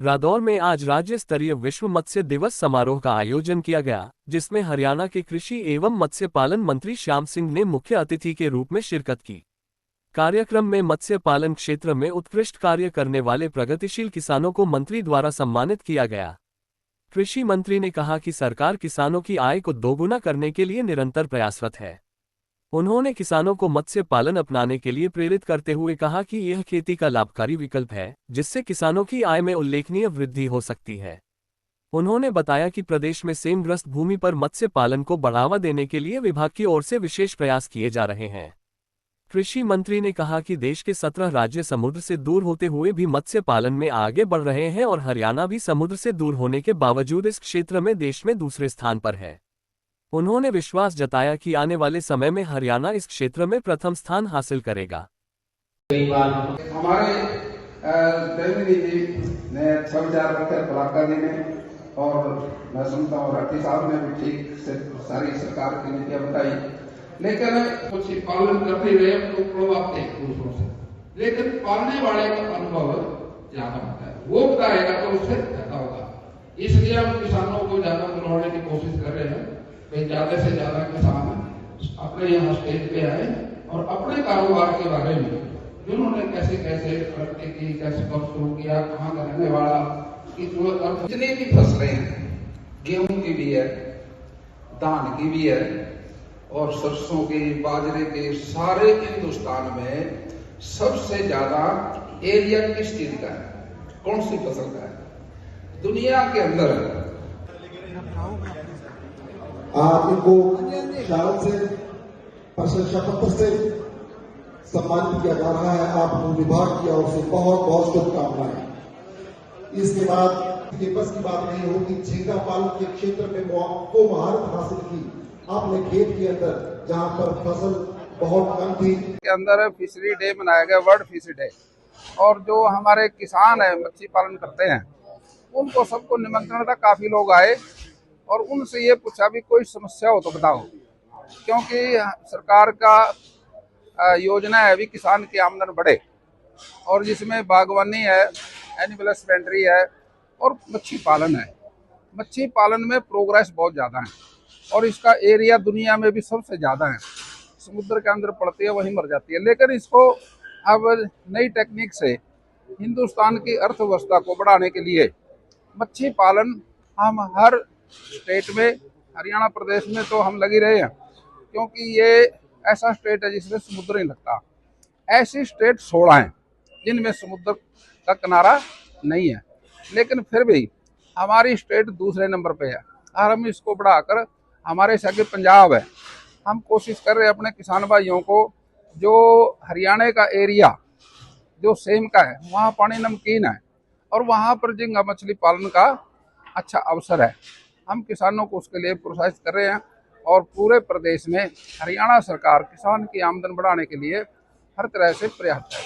रादौर में आज राज्य स्तरीय विश्व मत्स्य दिवस समारोह का आयोजन किया गया, जिसमें हरियाणा के कृषि एवं मत्स्य पालन मंत्री श्याम सिंह ने मुख्य अतिथि के रूप में शिरकत की। कार्यक्रम में मत्स्य पालन क्षेत्र में उत्कृष्ट कार्य करने वाले प्रगतिशील किसानों को मंत्री द्वारा सम्मानित किया गया। कृषि मंत्री ने कहा कि सरकार किसानों की आय को दोगुना करने के लिए निरंतर प्रयासरत है। उन्होंने किसानों को मत्स्य पालन अपनाने के लिए प्रेरित करते हुए कहा कि यह खेती का लाभकारी विकल्प है, जिससे किसानों की आय में उल्लेखनीय वृद्धि हो सकती है। उन्होंने बताया कि प्रदेश में सेमग्रस्त भूमि पर मत्स्य पालन को बढ़ावा देने के लिए विभाग की ओर से विशेष प्रयास किए जा रहे हैं। कृषि मंत्री ने कहा कि देश के 17 राज्य समुद्र से दूर होते हुए भी मत्स्य पालन में आगे बढ़ रहे हैं और हरियाणा भी समुद्र से दूर होने के बावजूद इस क्षेत्र में देश में दूसरे स्थान पर है। उन्होंने विश्वास जताया कि आने वाले समय में हरियाणा इस क्षेत्र में प्रथम स्थान हासिल करेगा। हमारे जी ने अच्छा विचार रखे कलाकारी में, और मैं सुनता हूँ राठी साहब ने भी ठीक से सारी सरकार की नीतियां बताई, लेकिन कुछ पालन करते हुए तो प्रभावते दूसरों से, लेकिन पालने वाले का अनुभव ज्यादा होता है, वो बताएगा तो उससे ज्यादा होगा। इसलिए हम किसानों को ज्यादा बुलाने की कोशिश कर रहे हैं। ज्यादा से ज्यादा किसान अपने यहाँ स्टेज पे आए और अपने कारोबार के बारे में, जिन्होंने कैसे कैसे प्रगति की, कैसे कब शुरू किया, कहाँ का रहने वाला, जितनी भी फसलें हैं, गेहूं की भी है, धान की भी है, और सरसों की, बाजरे के, सारे हिंदुस्तान में सबसे ज्यादा एरिया किस चीज का है, कौन सी फसल का है दुनिया के अंदर? इनको शायद से प्रशंसा पत्र से सम्मानित किया जा रहा है। आप विभाग की ओर से बहुत बहुत शुभकामनाएं। इसके बाद ये बस की बात नहीं होगी, झींगा पालन के क्षेत्र में आपको महारत हासिल की आपने खेत के अंदर, जहां पर फसल बहुत कम थी। के अंदर फिशरी डे मनाया गया, वर्ल्ड फिशरी डे, और जो हमारे किसान है मछली पालन करते हैं उनको सबको निमंत्रण था, काफी लोग आए और उनसे ये पूछा भी कोई समस्या हो तो बताओ, क्योंकि सरकार का योजना है भी किसान की आमदन बढ़े, और जिसमें बागवानी है, एनिमल हस्बेंड्री है और मच्छी पालन है। मच्छी पालन में प्रोग्रेस बहुत ज़्यादा है और इसका एरिया दुनिया में भी सबसे ज़्यादा है। समुद्र के अंदर पड़ती है वहीं मर जाती है, लेकिन इसको अब नई टेक्निक से हिंदुस्तान की अर्थव्यवस्था को बढ़ाने के लिए मच्छी पालन हम हर स्टेट में, हरियाणा प्रदेश में तो हम लगी रहे हैं, क्योंकि ये ऐसा स्टेट है जिसमें समुद्र नहीं लगता। ऐसी स्टेट 16 हैं जिनमें समुद्र का किनारा नहीं है, लेकिन फिर भी हमारी स्टेट दूसरे नंबर पे है और हम इसको बढ़ाकर, हमारे से आगे पंजाब है, हम कोशिश कर रहे हैं अपने किसान भाइयों को, जो हरियाणा का एरिया जो सेम का है, वहाँ पानी नमकीन है और वहाँ पर झींगा मछली पालन का अच्छा अवसर है। हम किसानों को उसके लिए प्रोत्साहित कर रहे हैं और पूरे प्रदेश में हरियाणा सरकार किसान की आमदन बढ़ाने के लिए हर तरह से प्रयास है।